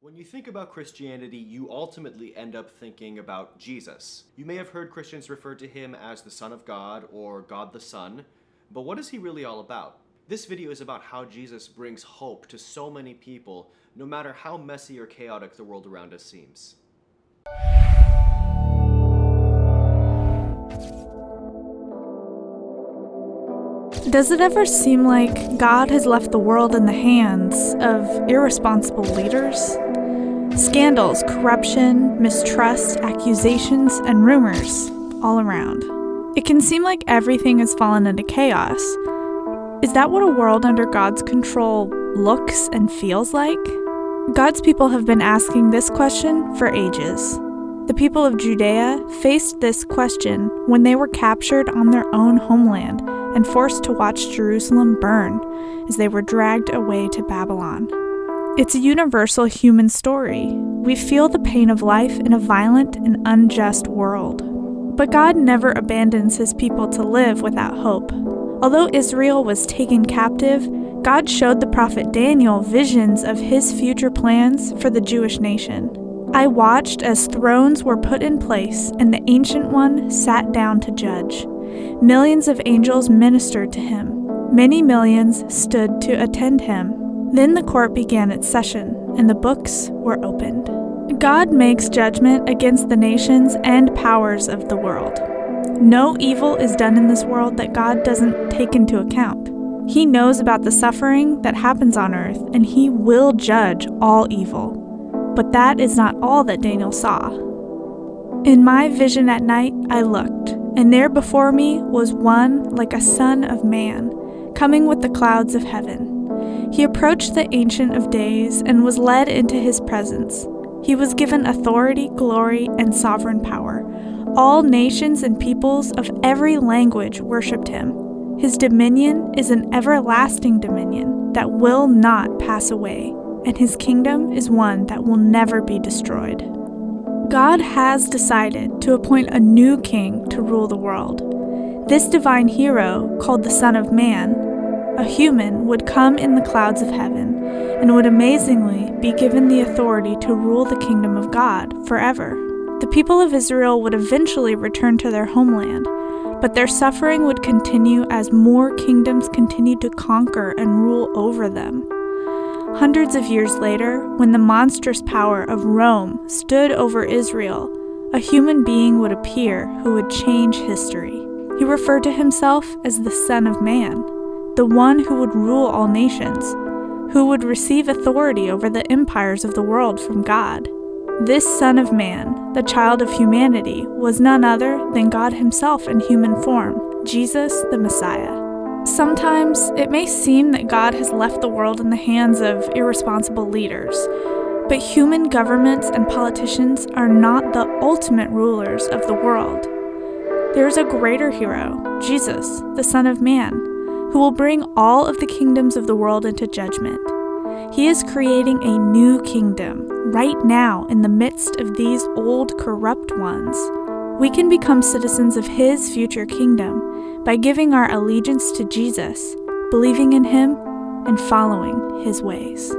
When you think about Christianity, you ultimately end up thinking about Jesus. You may have heard Christians refer to him as the Son of God or God the Son, but what is he really all about? This video is about how Jesus brings hope to so many people, no matter how messy or chaotic the world around us seems. Does it ever seem like God has left the world in the hands of irresponsible leaders? Scandals, corruption, mistrust, accusations, and rumors all around. It can seem like everything has fallen into chaos. Is that what a world under God's control looks and feels like? God's people have been asking this question for ages. The people of Judea faced this question when they were captured on their own homeland and forced to watch Jerusalem burn as they were dragged away to Babylon. It's a universal human story. We feel the pain of life in a violent and unjust world. But God never abandons his people to live without hope. Although Israel was taken captive, God showed the prophet Daniel visions of his future plans for the Jewish nation. I watched as thrones were put in place and the Ancient One sat down to judge. Millions of angels ministered to him. Many millions stood to attend him. Then the court began its session, and the books were opened. God makes judgment against the nations and powers of the world. No evil is done in this world that God doesn't take into account. He knows about the suffering that happens on earth, and he will judge all evil. But that is not all that Daniel saw. In my vision at night I looked, and there before me was one like a son of man, coming with the clouds of heaven. He approached the Ancient of Days and was led into his presence. He was given authority, glory, and sovereign power. All nations and peoples of every language worshipped him. His dominion is an everlasting dominion that will not pass away, and his kingdom is one that will never be destroyed. God has decided to appoint a new king to rule the world. This divine hero, called the Son of Man, a human, would come in the clouds of heaven and would amazingly be given the authority to rule the kingdom of God forever. The people of Israel would eventually return to their homeland, but their suffering would continue as more kingdoms continued to conquer and rule over them. Hundreds of years later, when the monstrous power of Rome stood over Israel, a human being would appear who would change history. He referred to himself as the Son of Man, the one who would rule all nations, who would receive authority over the empires of the world from God. This Son of Man, the child of humanity, was none other than God himself in human form, Jesus the Messiah. Sometimes it may seem that God has left the world in the hands of irresponsible leaders, but human governments and politicians are not the ultimate rulers of the world. There is a greater hero, Jesus, the Son of Man, who will bring all of the kingdoms of the world into judgment. He is creating a new kingdom right now in the midst of these old corrupt ones. We can become citizens of his future kingdom by giving our allegiance to Jesus, believing in him, and following his ways.